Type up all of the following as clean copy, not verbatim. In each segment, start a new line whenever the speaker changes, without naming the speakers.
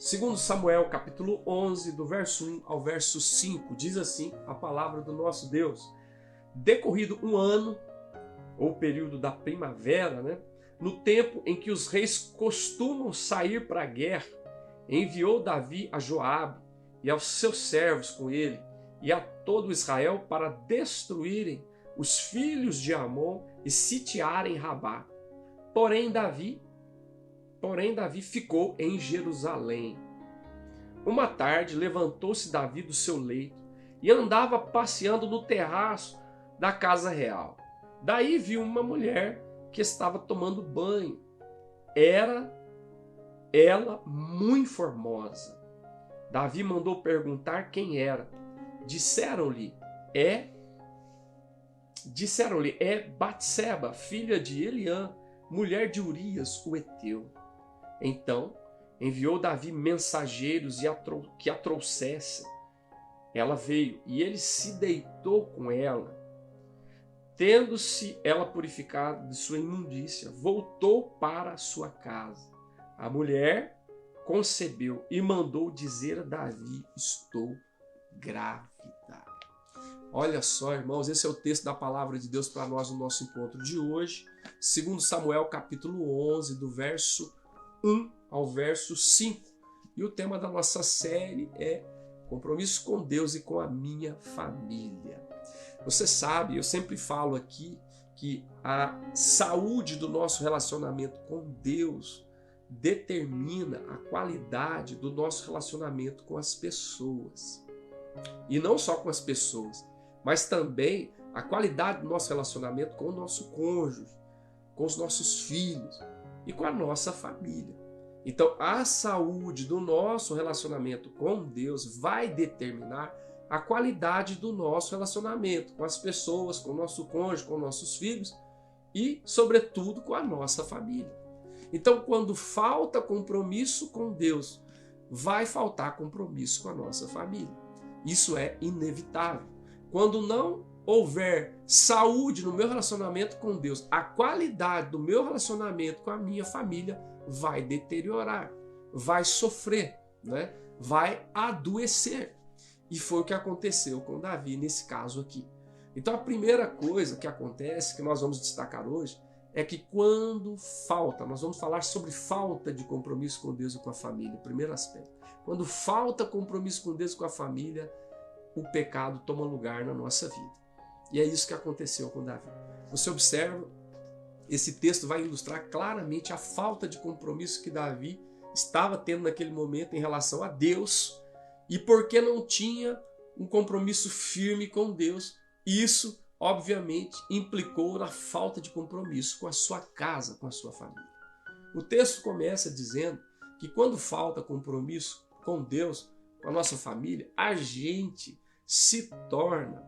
Segundo Samuel, capítulo 11, do verso 1 ao verso 5, diz assim a palavra do nosso Deus. Decorrido um ano, ou período da primavera, no tempo em que os reis costumam sair para a guerra, enviou Davi a Joabe e aos seus servos com ele e a todo Israel para destruírem os filhos de Amon e sitiarem Rabá. Porém Davi ficou em Jerusalém. Uma tarde levantou-se Davi do seu leito e andava passeando no terraço da casa real. Daí viu uma mulher que estava tomando banho. Era ela muito formosa. Davi mandou perguntar quem era. Disseram-lhe, é Batseba, filha de Eliã, mulher de Urias, o heteu. Então enviou Davi mensageiros que a trouxessem. Ela veio e ele se deitou com ela. Tendo-se ela purificado de sua imundícia, voltou para a sua casa. A mulher concebeu e mandou dizer a Davi, estou grávida. Olha só, irmãos, esse é o texto da palavra de Deus para nós no nosso encontro de hoje. Segundo Samuel, capítulo 11, do verso 1 ao verso 5. E o tema da nossa série é compromisso com Deus e com a minha família. Você sabe, eu sempre falo aqui que a saúde do nosso relacionamento com Deus determina a qualidade do nosso relacionamento com as pessoas. E não só com as pessoas, mas também a qualidade do nosso relacionamento com o nosso cônjuge, com os nossos filhos e com a nossa família. Então, a saúde do nosso relacionamento com Deus vai determinar a qualidade do nosso relacionamento com as pessoas, com o nosso cônjuge, com nossos filhos e, sobretudo, com a nossa família. Então, quando falta compromisso com Deus, vai faltar compromisso com a nossa família. Isso é inevitável. Quando não houver saúde no meu relacionamento com Deus, a qualidade do meu relacionamento com a minha família vai deteriorar, vai sofrer, vai adoecer. E foi o que aconteceu com Davi nesse caso aqui. Então a primeira coisa que acontece, que nós vamos destacar hoje, é que quando falta, nós vamos falar sobre falta de compromisso com Deus e com a família, primeiro aspecto. Quando falta compromisso com Deus e com a família, o pecado toma lugar na nossa vida. E é isso que aconteceu com Davi. Você observa, esse texto vai ilustrar claramente a falta de compromisso que Davi estava tendo naquele momento em relação a Deus, e porque não tinha um compromisso firme com Deus, isso, obviamente, implicou na falta de compromisso com a sua casa, com a sua família. O texto começa dizendo que quando falta compromisso com Deus, com a nossa família, a gente se torna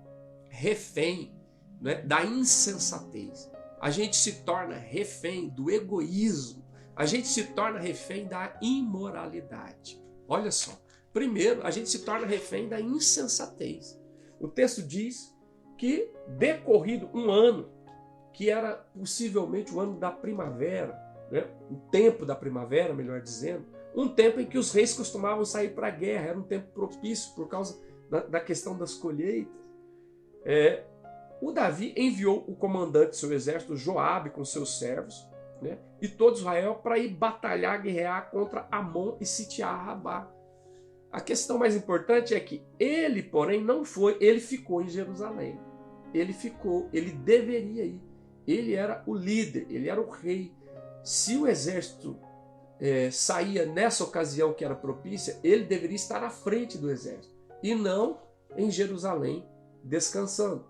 refém da insensatez. A gente se torna refém do egoísmo. A gente se torna refém da imoralidade. Olha só. Primeiro, a gente se torna refém da insensatez. O texto diz que decorrido um ano, que era possivelmente o ano da primavera, o tempo da primavera, melhor dizendo, um tempo em que os reis costumavam sair para a guerra, era um tempo propício por causa da questão das colheitas. O Davi enviou o comandante do seu exército, Joabe, com seus servos, e todo Israel para ir batalhar, guerrear contra Amon e sitiar Rabá. A questão mais importante é que ele, porém, não foi, ele ficou em Jerusalém. Ele deveria ir. Ele era o líder, ele era o rei. Se o exército saía nessa ocasião que era propícia, ele deveria estar à frente do exército e não em Jerusalém descansando.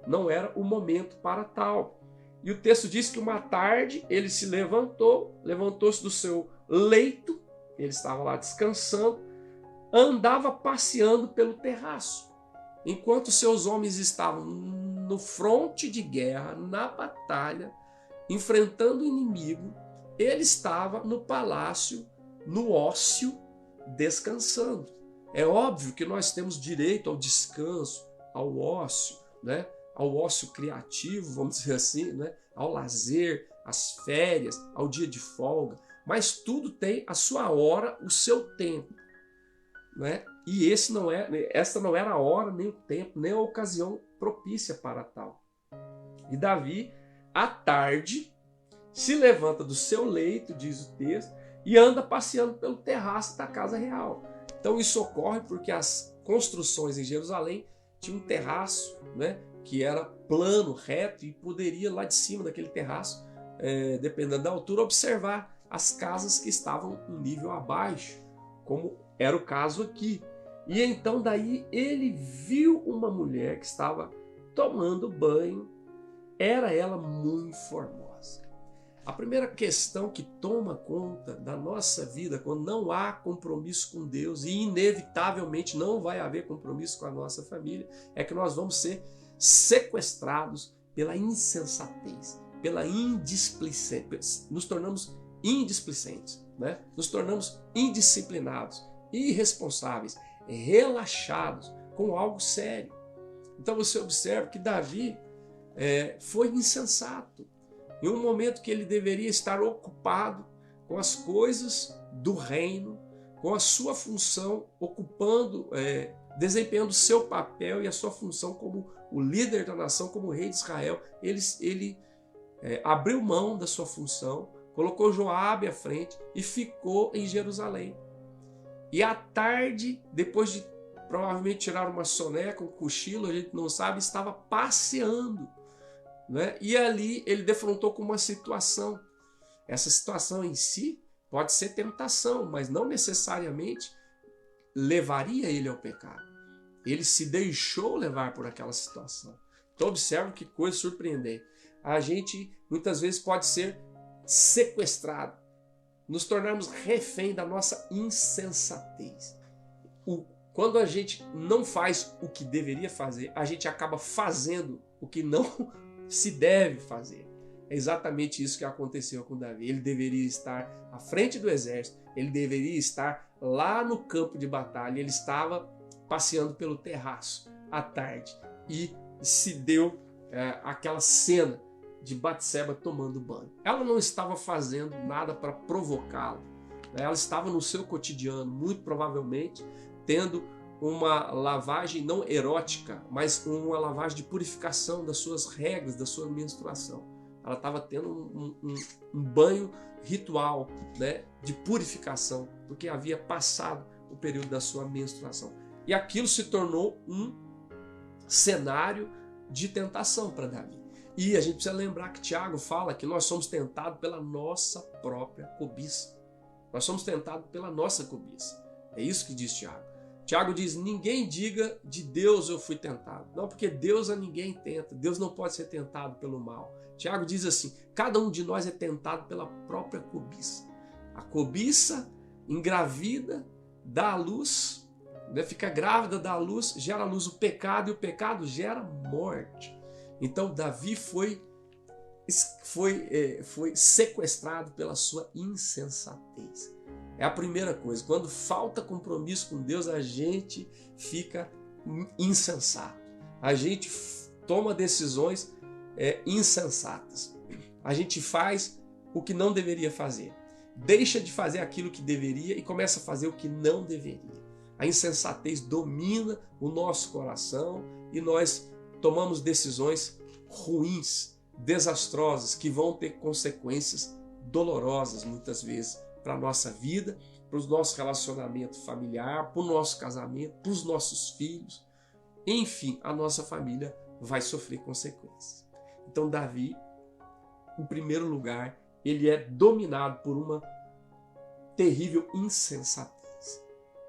Não era o momento para tal. E o texto diz que uma tarde ele se levantou-se do seu leito, ele estava lá descansando, andava passeando pelo terraço. Enquanto seus homens estavam no fronte de guerra, na batalha, enfrentando o inimigo, ele estava no palácio, no ócio, descansando. É óbvio que nós temos direito ao descanso, ao ócio, ao ócio criativo, vamos dizer assim, ao lazer, às férias, ao dia de folga. mas tudo tem a sua hora, o seu tempo, né? E essa não era a hora, nem o tempo, nem a ocasião propícia para tal. E Davi, à tarde, se levanta do seu leito, diz o texto, e anda passeando pelo terraço da casa real. Então isso ocorre porque as construções em Jerusalém tinham um terraço, né, que era plano, reto, e poderia lá de cima daquele terraço, dependendo da altura, observar as casas que estavam um nível abaixo, como era o caso aqui. E então daí ele viu uma mulher que estava tomando banho, era ela muito formosa. A primeira questão que toma conta da nossa vida quando não há compromisso com Deus, e inevitavelmente não vai haver compromisso com a nossa família, é que nós vamos ser sequestrados pela insensatez, pela indisplicência. Nos tornamos indisplicentes, né? Nos tornamos indisciplinados, irresponsáveis, relaxados com algo sério. Então você observa que Davi foi insensato. Em um momento que ele deveria estar ocupado com as coisas do reino, com a sua função, ocupando, desempenhando o seu papel e a sua função como o líder da nação, como o rei de Israel, ele abriu mão da sua função, colocou Joabe à frente e ficou em Jerusalém. E à tarde, depois de provavelmente tirar uma soneca, um cochilo, a gente não sabe, estava passeando, né? E ali ele defrontou com uma situação. Essa situação em si pode ser tentação, mas não necessariamente levaria ele ao pecado. Ele se deixou levar por aquela situação. Então observe que coisa surpreendente. A gente muitas vezes pode ser sequestrado, nos tornarmos refém da nossa insensatez. Quando a gente não faz o que deveria fazer, a gente acaba fazendo o que não se deve fazer. É exatamente isso que aconteceu com Davi. Ele deveria estar à frente do exército, ele deveria estar lá no campo de batalha, ele estava passeando pelo terraço à tarde e se deu aquela cena de Batseba tomando banho. Ela não estava fazendo nada para provocá-lo, né? Ela estava no seu cotidiano, muito provavelmente tendo uma lavagem não erótica, mas uma lavagem de purificação das suas regras, da sua menstruação. Ela estava tendo um banho ritual, né, de purificação, porque havia passado o período da sua menstruação. E aquilo se tornou um cenário de tentação para Davi. E a gente precisa lembrar que Tiago fala que nós somos tentados pela nossa própria cobiça. Nós somos tentados pela nossa cobiça. É isso que diz Tiago. Tiago diz, ninguém diga de Deus eu fui tentado. Não, porque Deus a ninguém tenta. Deus não pode ser tentado pelo mal. Tiago diz assim, cada um de nós é tentado pela própria cobiça. A cobiça engravida, dá à luz, né? Fica grávida, dá à luz, gera à luz o pecado, e o pecado gera morte. Então Davi foi sequestrado pela sua insensatez. É a primeira coisa. Quando falta compromisso com Deus, a gente fica insensato. A gente toma decisões insensatas. A gente faz o que não deveria fazer. Deixa de fazer aquilo que deveria e começa a fazer o que não deveria. A insensatez domina o nosso coração e nós tomamos decisões ruins, desastrosas, que vão ter consequências dolorosas muitas vezes para a nossa vida, para o nosso relacionamento familiar, para o nosso casamento, para os nossos filhos. Enfim, a nossa família vai sofrer consequências. Então Davi, em primeiro lugar, ele é dominado por uma terrível insensatez.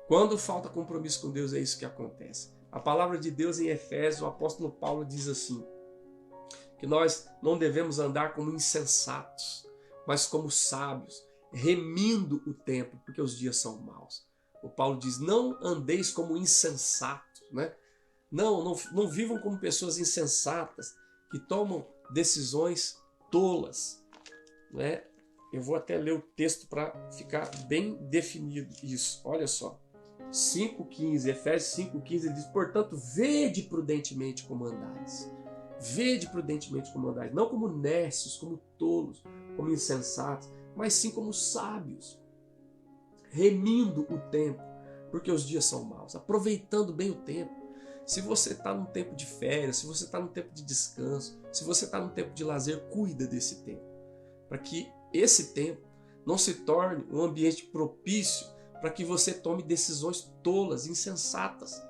Quando falta compromisso com Deus, é isso que acontece. A palavra de Deus em Efésios, o apóstolo Paulo diz assim, que nós não devemos andar como insensatos, mas como sábios, remindo o tempo, porque os dias são maus. O Paulo diz, não andeis como insensatos, né? Não vivam como pessoas insensatas, que tomam decisões tolas, né? Eu vou até ler o texto para ficar bem definido isso. Olha só, 5,15, Efésios 5,15, ele diz, portanto, vede prudentemente como andais. Vede prudentemente como andais, não como nércios, como tolos, como insensatos, mas sim como sábios, remindo o tempo, porque os dias são maus, aproveitando bem o tempo. Se você está num tempo de férias, se você está num tempo de descanso, se você está num tempo de lazer, cuida desse tempo, para que esse tempo não se torne um ambiente propício para que você tome decisões tolas, insensatas,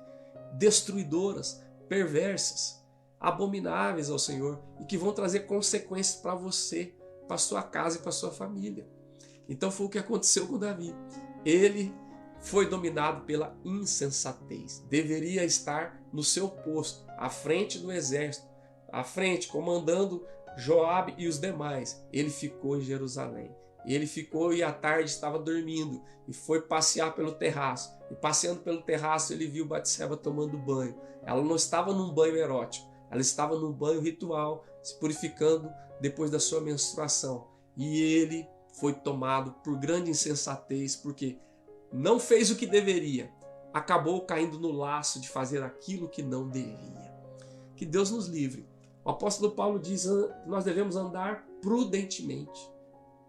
destruidoras, perversas, abomináveis ao Senhor e que vão trazer consequências para você, para sua casa e para sua família. Então foi o que aconteceu com Davi. Ele foi dominado pela insensatez. Deveria estar no seu posto, à frente do exército, à frente, comandando Joabe e os demais. Ele ficou em Jerusalém. Ele ficou e à tarde estava dormindo e foi passear pelo terraço. E passeando pelo terraço ele viu Batseba tomando banho. Ela não estava num banho erótico, ela estava num banho ritual, se purificando depois da sua menstruação. E ele foi tomado por grande insensatez, porque não fez o que deveria, acabou caindo no laço de fazer aquilo que não devia. Que Deus nos livre. O apóstolo Paulo diz que nós devemos andar prudentemente.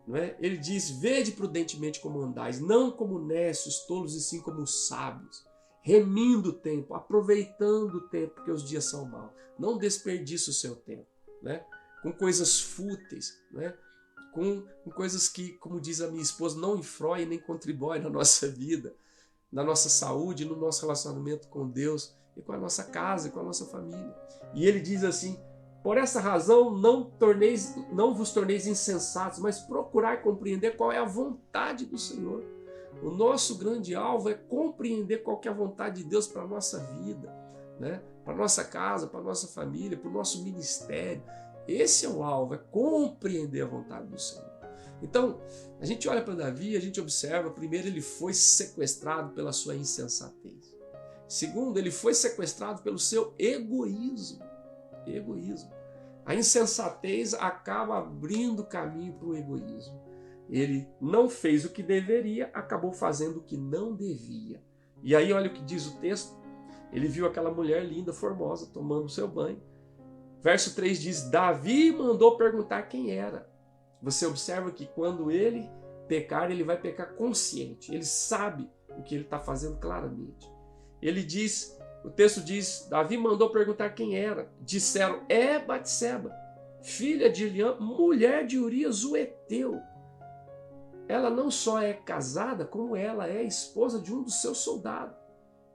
Não é? Ele diz, vede prudentemente como andais, não como necios, tolos, e sim como sábios, remindo o tempo, aproveitando o tempo, porque os dias são maus. Não desperdice o seu tempo, né? Com coisas fúteis, né? Com coisas que, como diz a minha esposa, não influem nem contribuem na nossa vida, na nossa saúde, no nosso relacionamento com Deus e com a nossa casa e com a nossa família. E ele diz assim, por essa razão não vos torneis insensatos, mas procurai compreender qual é a vontade do Senhor. O nosso grande alvo é compreender qual que é a vontade de Deus para a nossa vida, né? Para a nossa casa, para a nossa família, para o nosso ministério. Esse é o alvo, é compreender a vontade do Senhor. Então, a gente olha para Davi, a gente observa, primeiro, ele foi sequestrado pela sua insensatez. Segundo, ele foi sequestrado pelo seu egoísmo. A insensatez acaba abrindo caminho para o egoísmo. Ele não fez o que deveria, acabou fazendo o que não devia. E aí olha o que diz o texto. Ele viu aquela mulher linda, formosa, tomando seu banho. Verso 3 diz, Davi mandou perguntar quem era. Você observa que quando ele pecar, ele vai pecar consciente. Ele sabe o que ele está fazendo claramente. Ele diz, o texto diz, Davi mandou perguntar quem era. Disseram, é Batseba, filha de Eliã, mulher de Urias, o heteu. Ela não só é casada, como ela é esposa de um dos seus soldados.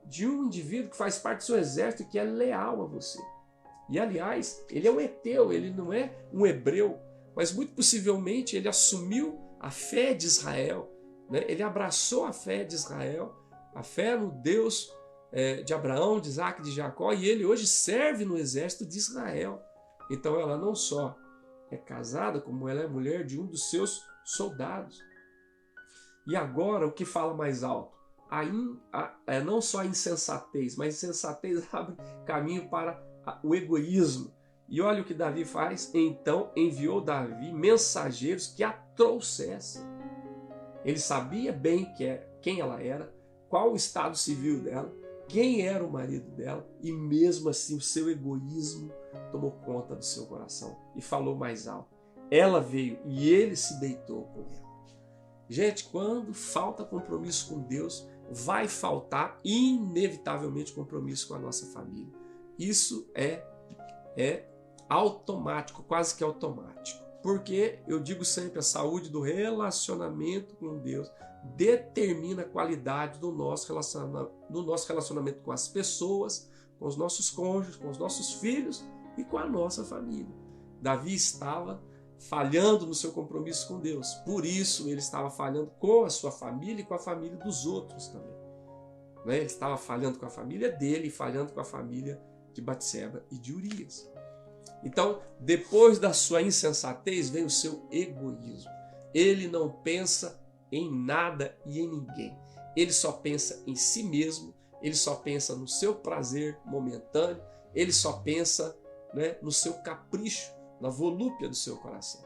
De um indivíduo que faz parte do seu exército e que é leal a você. E, aliás, ele é um heteu, ele não é um hebreu, mas muito possivelmente ele assumiu a fé de Israel, né? Ele abraçou a fé de Israel, a fé no Deus de Abraão, de Isaac, de Jacó, e ele hoje serve no exército de Israel. Então ela não só é casada, como ela é mulher de um dos seus soldados. E agora o que fala mais alto? Não só a insensatez, mas a insensatez abre caminho para o egoísmo. E olha o que Davi faz. Então enviou Davi mensageiros que a trouxessem. Ele sabia bem quem ela era, qual o estado civil dela, quem era o marido dela, e mesmo assim o seu egoísmo tomou conta do seu coração e falou mais alto. Ela veio e ele se deitou com ela. Gente, quando falta compromisso com Deus, vai faltar inevitavelmente compromisso com a nossa família. Isso é automático, quase que automático. Porque eu digo sempre, a saúde do relacionamento com Deus determina a qualidade do nosso relacionamento com as pessoas, com os nossos cônjuges, com os nossos filhos e com a nossa família. Davi estava falhando no seu compromisso com Deus. Por isso ele estava falhando com a sua família e com a família dos outros também. Ele estava falhando com a família dele e falhando com a família de Batseba e de Urias. Então, depois da sua insensatez, vem o seu egoísmo. Ele não pensa em nada e em ninguém. Ele só pensa em si mesmo, ele só pensa no seu prazer momentâneo, ele só pensa, no seu capricho, na volúpia do seu coração.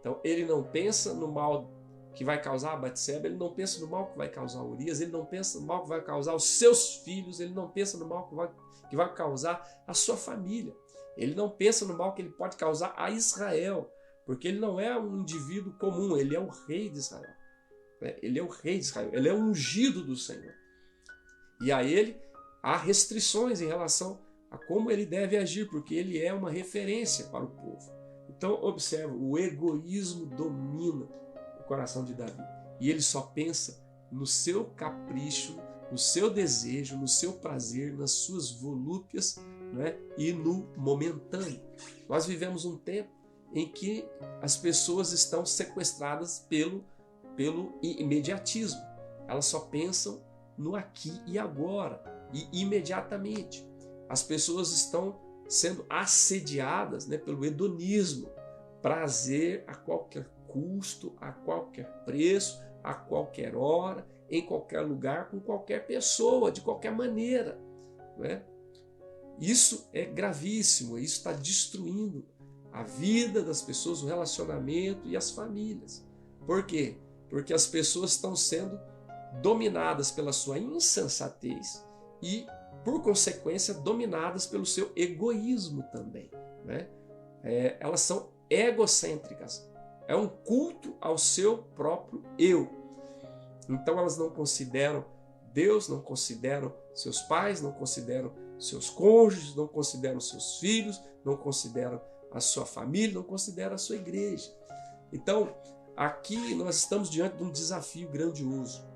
Então, ele não pensa no mal que vai causar a Batseba, ele não pensa no mal que vai causar a Urias, ele não pensa no mal que vai causar os seus filhos, ele não pensa no mal que vai causar a sua família. Ele não pensa no mal que ele pode causar a Israel, porque ele não é um indivíduo comum, ele é o rei de Israel. Ele é o rei de Israel, ele é o ungido do Senhor. E a ele há restrições em relação a como ele deve agir, porque ele é uma referência para o povo. Então, observa, o egoísmo domina o coração de Davi. E ele só pensa no seu capricho, no seu desejo, no seu prazer, nas suas volúpias, né? E no momentâneo. Nós vivemos um tempo em que as pessoas estão sequestradas pelo imediatismo. Elas só pensam no aqui e agora e imediatamente. As pessoas estão sendo assediadas, né, pelo hedonismo, prazer a qualquer custo, a qualquer preço, a qualquer hora, em qualquer lugar, com qualquer pessoa, de qualquer maneira, né? Isso é gravíssimo, isso está destruindo a vida das pessoas, o relacionamento e as famílias. Por quê? Porque as pessoas estão sendo dominadas pela sua insensatez e, por consequência, dominadas pelo seu egoísmo também, né? Elas são egocêntricas. É um culto ao seu próprio eu. Então elas não consideram Deus, não consideram seus pais, não consideram seus cônjuges, não consideram seus filhos, não consideram a sua família, não consideram a sua igreja. Então, aqui nós estamos diante de um desafio grandioso,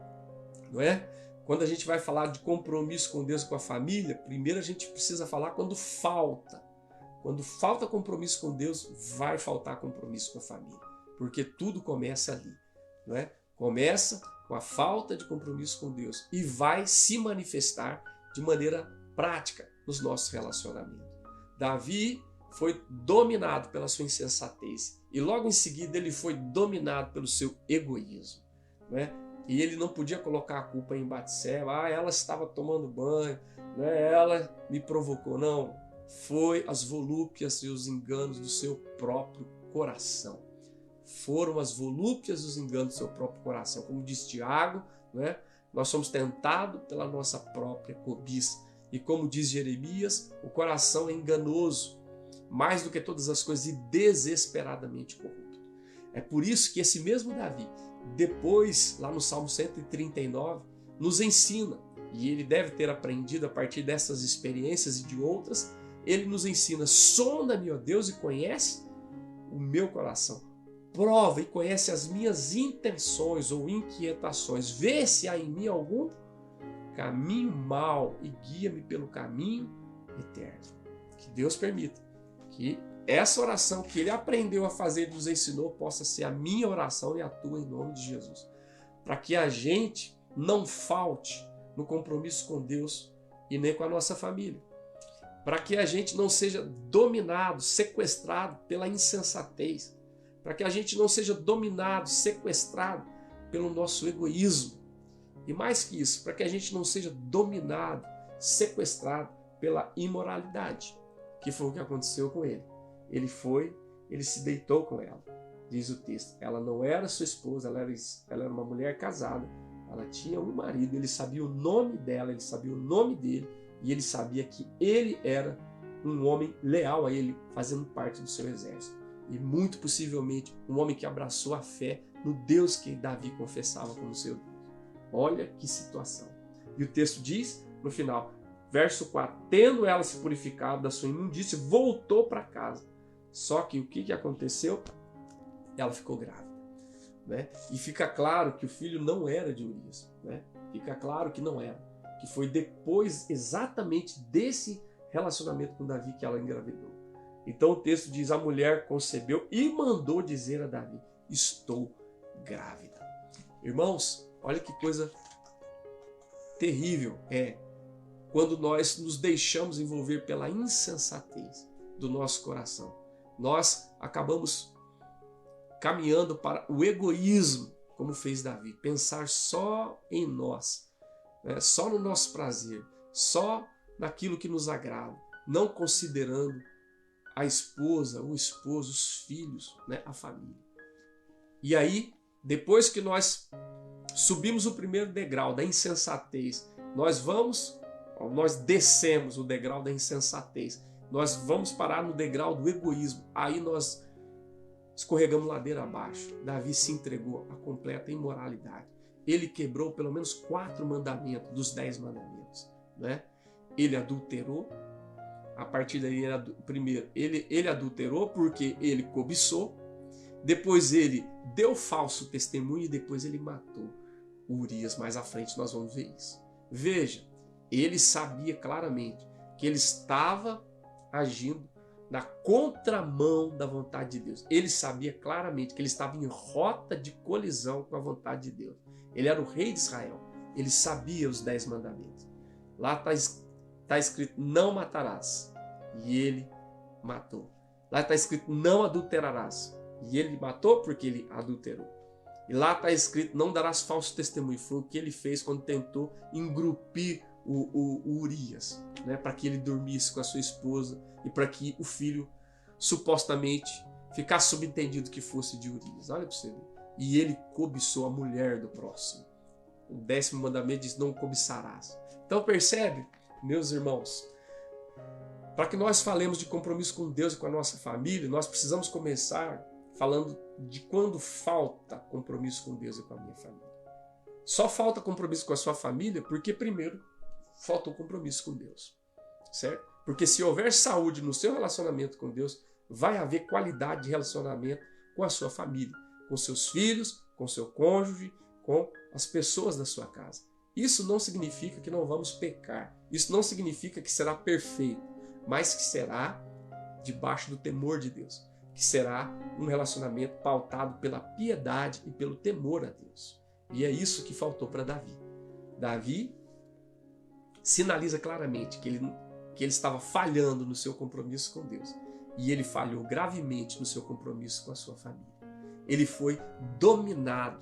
não é? Quando a gente vai falar de compromisso com Deus e com a família, primeiro a gente precisa falar quando falta. Quando falta compromisso com Deus, vai faltar compromisso com a família, porque tudo começa ali, não é? Começa com a falta de compromisso com Deus e vai se manifestar de maneira prática nos nossos relacionamentos. Davi foi dominado pela sua insensatez e logo em seguida ele foi dominado pelo seu egoísmo, né? E ele não podia colocar a culpa em Batseba, ela estava tomando banho, né? Ela me provocou, não. Foi as volúpias e os enganos do seu próprio coração. Foram as volúpias e os enganos do seu próprio coração. Como diz Tiago, né? Nós somos tentados pela nossa própria cobiça. E como diz Jeremias, o coração é enganoso, mais do que todas as coisas, e desesperadamente corrupto. É por isso que esse mesmo Davi, depois, lá no Salmo 139, nos ensina, e ele deve ter aprendido a partir dessas experiências e de outras, ele nos ensina: sonda-me, ó Deus, e conhece o meu coração. Prova e conhece as minhas intenções ou inquietações. Vê se há em mim algum caminho mau e guia-me pelo caminho eterno. Que Deus permita que essa oração que ele aprendeu a fazer e nos ensinou possa ser a minha oração e a tua, em nome de Jesus. Para que a gente não falte no compromisso com Deus e nem com a nossa família. Para que a gente não seja dominado, sequestrado pela insensatez. Para que a gente não seja dominado, sequestrado pelo nosso egoísmo. E mais que isso, para que a gente não seja dominado, sequestrado pela imoralidade, que foi o que aconteceu com ele. Ele se deitou com ela, diz o texto. Ela não era sua esposa, ela era uma mulher casada, ela tinha um marido, ele sabia o nome dela, ele sabia o nome dele, e ele sabia que ele era um homem leal a ele, fazendo parte do seu exército. E muito possivelmente um homem que abraçou a fé no Deus que Davi confessava como seu Deus. Olha que situação. E o texto diz, no final, verso 4, tendo ela se purificado da sua imundícia, voltou para casa. Só que o que aconteceu? Ela ficou grávida, né? E fica claro que o filho não era de Urias, né? Fica claro que não era. Que foi depois exatamente desse relacionamento com Davi que ela engravidou. Então o texto diz, a mulher concebeu e mandou dizer a Davi, estou grávida. Irmãos, olha que coisa terrível é quando nós nos deixamos envolver pela insensatez do nosso coração. Nós acabamos caminhando para o egoísmo, como fez Davi, pensar só em nós, né? Só no nosso prazer, só naquilo que nos agrada, não considerando a esposa, o esposo, os filhos, né? A família. E aí, depois que nós subimos o primeiro degrau da insensatez, nós descemos o degrau da insensatez, nós vamos parar no degrau do egoísmo. Aí nós escorregamos ladeira abaixo. Davi se entregou à completa imoralidade. Ele quebrou pelo menos 4 mandamentos dos 10 mandamentos. Né? Ele adulterou. A partir daí, primeiro, ele adulterou porque ele cobiçou. Depois ele deu falso testemunho e depois ele matou Urias. Mais à frente nós vamos ver isso. Veja, ele sabia claramente que ele estava agindo na contramão da vontade de Deus. Ele sabia claramente que ele estava em rota de colisão com a vontade de Deus. Ele era o rei de Israel. Ele sabia os 10 mandamentos. Lá está escrito, não matarás. E ele matou. Lá está escrito, não adulterarás. E ele matou porque ele adulterou. E lá está escrito, não darás falso testemunho. Foi o que ele fez quando tentou engrupir o Urias, né, para que ele dormisse com a sua esposa e para que o filho supostamente ficasse subentendido que fosse de Urias. Olha para você ver. E ele cobiçou a mulher do próximo. O 10º mandamento diz, não cobiçarás. Então percebe, meus irmãos, para que nós falemos de compromisso com Deus e com a nossa família, nós precisamos começar falando de quando falta compromisso com Deus e com a minha família. Só falta compromisso com a sua família porque primeiro falta o compromisso com Deus, certo? Porque se houver saúde no seu relacionamento com Deus, vai haver qualidade de relacionamento com a sua família, com seus filhos, com seu cônjuge, com as pessoas da sua casa. Isso não significa que não vamos pecar, isso não significa que será perfeito, mas que será debaixo do temor de Deus, que será um relacionamento pautado pela piedade e pelo temor a Deus. E é isso que faltou para Davi. Davi sinaliza claramente que ele estava falhando no seu compromisso com Deus. E ele falhou gravemente no seu compromisso com a sua família. Ele foi dominado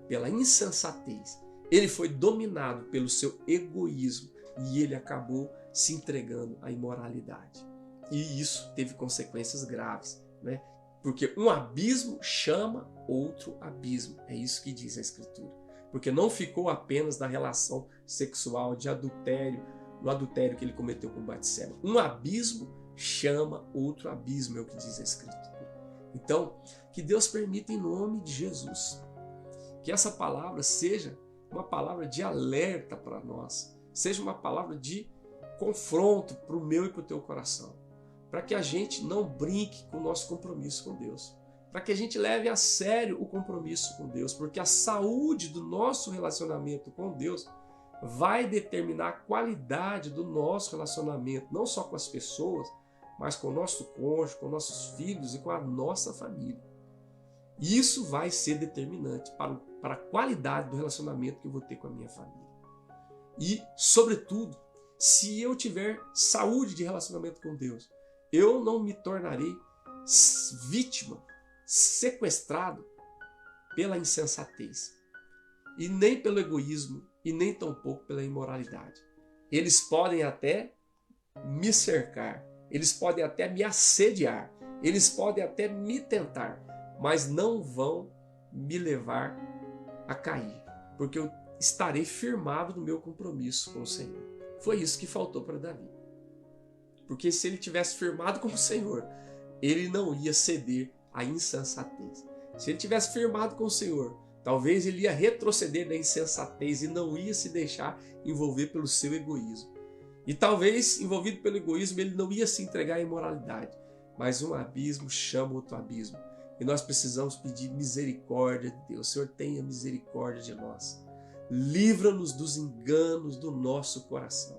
pela insensatez. Ele foi dominado pelo seu egoísmo. E ele acabou se entregando à imoralidade. E isso teve consequências graves, né? Porque um abismo chama outro abismo. É isso que diz a Escritura. Porque não ficou apenas na relação sexual de adultério, no adultério que ele cometeu com Batseba. Um abismo chama outro abismo, é o que diz a Escritura. Então, que Deus permita em nome de Jesus que essa palavra seja uma palavra de alerta para nós, seja uma palavra de confronto para o meu e para o teu coração, para que a gente não brinque com o nosso compromisso com Deus, para que a gente leve a sério o compromisso com Deus, porque a saúde do nosso relacionamento com Deus vai determinar a qualidade do nosso relacionamento, não só com as pessoas, mas com o nosso cônjuge, com nossos filhos e com a nossa família. Isso vai ser determinante para a qualidade do relacionamento que eu vou ter com a minha família. E, sobretudo, se eu tiver saúde de relacionamento com Deus, eu não me tornarei vítima, sequestrado pela insensatez, e nem pelo egoísmo, e nem tampouco pela imoralidade. Eles podem até me cercar, eles podem até me assediar, eles podem até me tentar, mas não vão me levar a cair, porque eu estarei firmado no meu compromisso com o Senhor. Foi isso que faltou para Davi. Porque se ele tivesse firmado com o Senhor, ele não ia ceder à insensatez. Se ele tivesse firmado com o Senhor, talvez ele ia retroceder na insensatez e não ia se deixar envolver pelo seu egoísmo. E talvez, envolvido pelo egoísmo, ele não ia se entregar à imoralidade. Mas um abismo chama outro abismo. E nós precisamos pedir misericórdia de Deus. Senhor, tenha misericórdia de nós. Livra-nos dos enganos do nosso coração.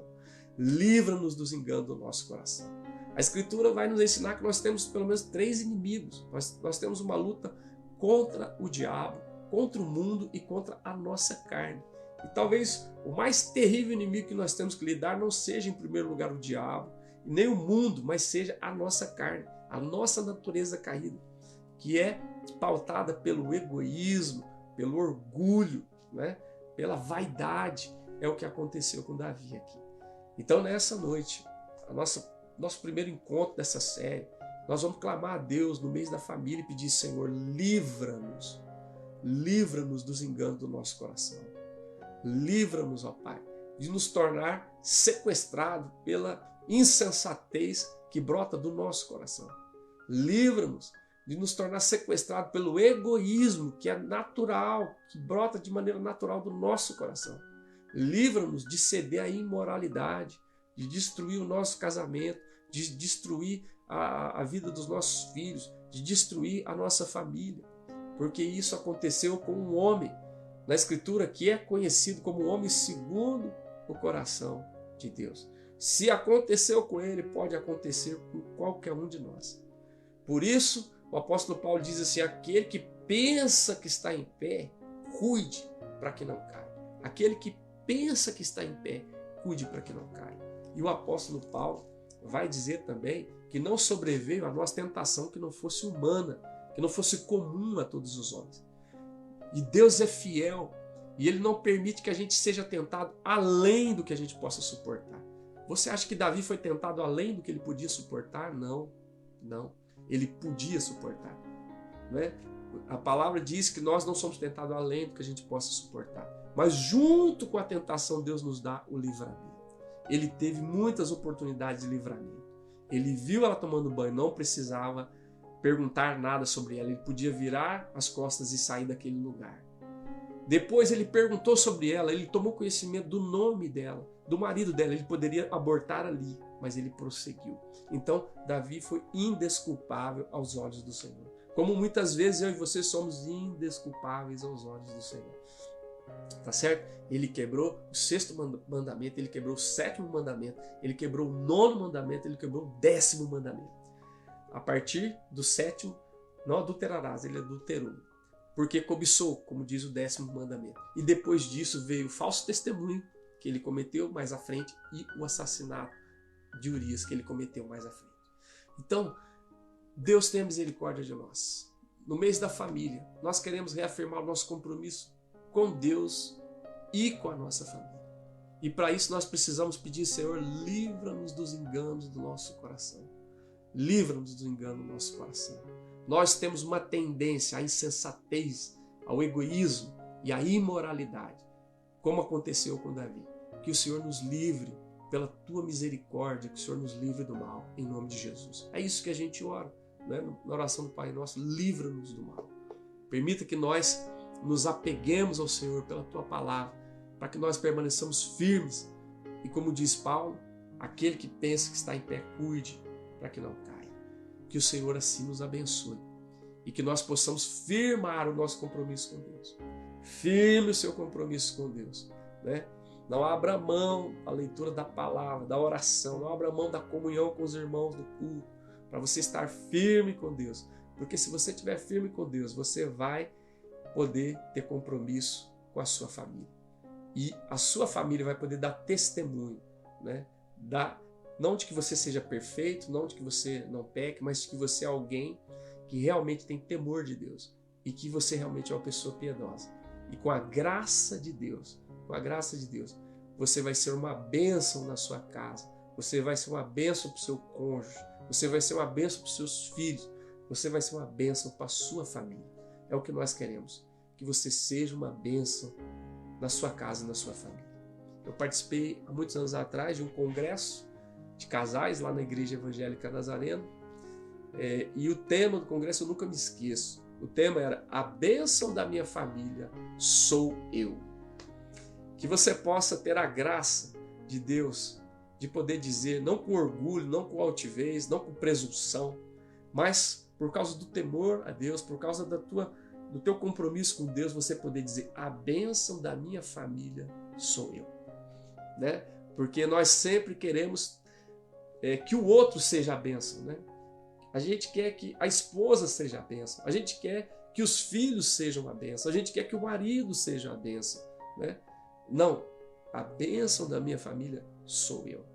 Livra-nos dos enganos do nosso coração. A Escritura vai nos ensinar que nós temos pelo menos 3 inimigos. Nós temos uma luta contra o diabo, contra o mundo e contra a nossa carne. E talvez o mais terrível inimigo que nós temos que lidar não seja em primeiro lugar o diabo, nem o mundo, mas seja a nossa carne, a nossa natureza caída, que é pautada pelo egoísmo, pelo orgulho, né? Pela vaidade. É o que aconteceu com Davi aqui. Então, nessa noite, nosso primeiro encontro dessa série, nós vamos clamar a Deus no mês da família e pedir: Senhor, livra-nos dos enganos do nosso coração. Livra-nos, ó Pai, de nos tornar sequestrados pela insensatez que brota do nosso coração. Livra-nos de nos tornar sequestrados pelo egoísmo que é natural, que brota de maneira natural do nosso coração. Livra-nos de ceder à imoralidade, de destruir o nosso casamento, de destruir a vida dos nossos filhos, de destruir a nossa família. Porque isso aconteceu com um homem, na Escritura, que é conhecido como um homem segundo o coração de Deus. Se aconteceu com ele, pode acontecer com qualquer um de nós. Por isso, o apóstolo Paulo diz assim: aquele que pensa que está em pé, cuide para que não caia. Aquele que pensa que está em pé, cuide para que não caia. E o apóstolo Paulo vai dizer também que não sobreveio a nós tentação que não fosse humana, que não fosse comum a todos os homens. E Deus é fiel e Ele não permite que a gente seja tentado além do que a gente possa suportar. Você acha que Davi foi tentado além do que ele podia suportar? Não, não. Ele podia suportar, né? A palavra diz que nós não somos tentados além do que a gente possa suportar. Mas junto com a tentação, Deus nos dá o livramento. Ele teve muitas oportunidades de livramento. Ele viu ela tomando banho, não precisava perguntar nada sobre ela. Ele podia virar as costas e sair daquele lugar. Depois ele perguntou sobre ela, ele tomou conhecimento do nome dela, do marido dela. Ele poderia abortar ali, mas ele prosseguiu. Então, Davi foi indesculpável aos olhos do Senhor. Como muitas vezes eu e você somos indesculpáveis aos olhos do Senhor. Tá certo? Ele quebrou o 6º mandamento, ele quebrou o 7º mandamento, ele quebrou o 9º mandamento, ele quebrou o 10º mandamento. A partir do 7º, não adulterarás, ele adulterou. Porque cobiçou, como diz o 10º mandamento. E depois disso veio o falso testemunho que ele cometeu mais à frente e o assassinato de Urias que ele cometeu mais à frente. Então, Deus tem misericórdia de nós. No mês da família, nós queremos reafirmar o nosso compromisso com Deus e com a nossa família. E para isso nós precisamos pedir: Senhor, livra-nos dos enganos do nosso coração. Livra-nos do engano do nosso coração. Nós temos uma tendência à insensatez, ao egoísmo e à imoralidade, como aconteceu com Davi. Que o Senhor nos livre pela tua misericórdia, que o Senhor nos livre do mal, em nome de Jesus. É isso que a gente ora, né? Na oração do Pai Nosso: livra-nos do mal. Permita que nós nos apeguemos ao Senhor pela tua palavra, para que nós permaneçamos firmes. E como diz Paulo, aquele que pensa que está em pé, cuide para que não caia. Que o Senhor assim nos abençoe e que nós possamos firmar o nosso compromisso com Deus. Firme o seu compromisso com Deus, né? Não abra mão da leitura da palavra, da oração, não abra mão da comunhão com os irmãos do culto, para você estar firme com Deus. Porque se você estiver firme com Deus, você vai poder ter compromisso com a sua família. E a sua família vai poder dar testemunho, né? Não de que você seja perfeito, não de que você não peque, mas de que você é alguém que realmente tem temor de Deus e que você realmente é uma pessoa piedosa. E com a graça de Deus, você vai ser uma bênção na sua casa, você vai ser uma bênção para o seu cônjuge, você vai ser uma bênção para os seus filhos, você vai ser uma bênção para a sua família. É o que nós queremos, que você seja uma bênção na sua casa e na sua família. Eu participei há muitos anos atrás de um congresso de casais lá na Igreja Evangélica Nazareno, e o tema do congresso eu nunca me esqueço. O tema era: a bênção da minha família sou eu. Que você possa ter a graça de Deus de poder dizer, não com orgulho, não com altivez, não com presunção, mas por causa do temor a Deus, por causa do teu compromisso com Deus, você poder dizer: a bênção da minha família sou eu, né? Porque nós sempre queremos que o outro seja a bênção, né? A gente quer que a esposa seja a bênção, a gente quer que os filhos sejam a bênção, a gente quer que o marido seja a bênção, né? Não, a bênção da minha família sou eu.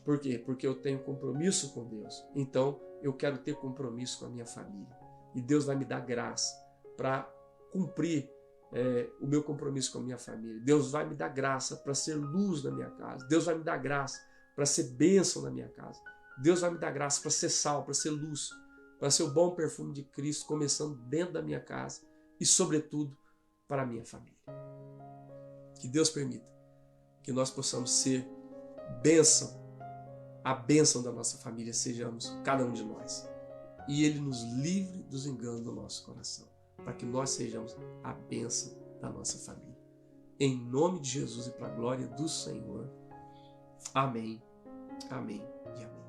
Por quê? Porque eu tenho compromisso com Deus. Então, eu quero ter compromisso com a minha família. E Deus vai me dar graça para cumprir o meu compromisso com a minha família. Deus vai me dar graça para ser luz na minha casa. Deus vai me dar graça para ser bênção na minha casa. Deus vai me dar graça para ser sal, para ser luz, para ser o bom perfume de Cristo, começando dentro da minha casa e, sobretudo, para a minha família. Que Deus permita que nós possamos ser bênção, a bênção da nossa família, sejamos cada um de nós. e Ele nos livre dos enganos do nosso coração, para que nós sejamos a bênção da nossa família. Em nome de Jesus e para a glória do Senhor. Amém, amém e amém.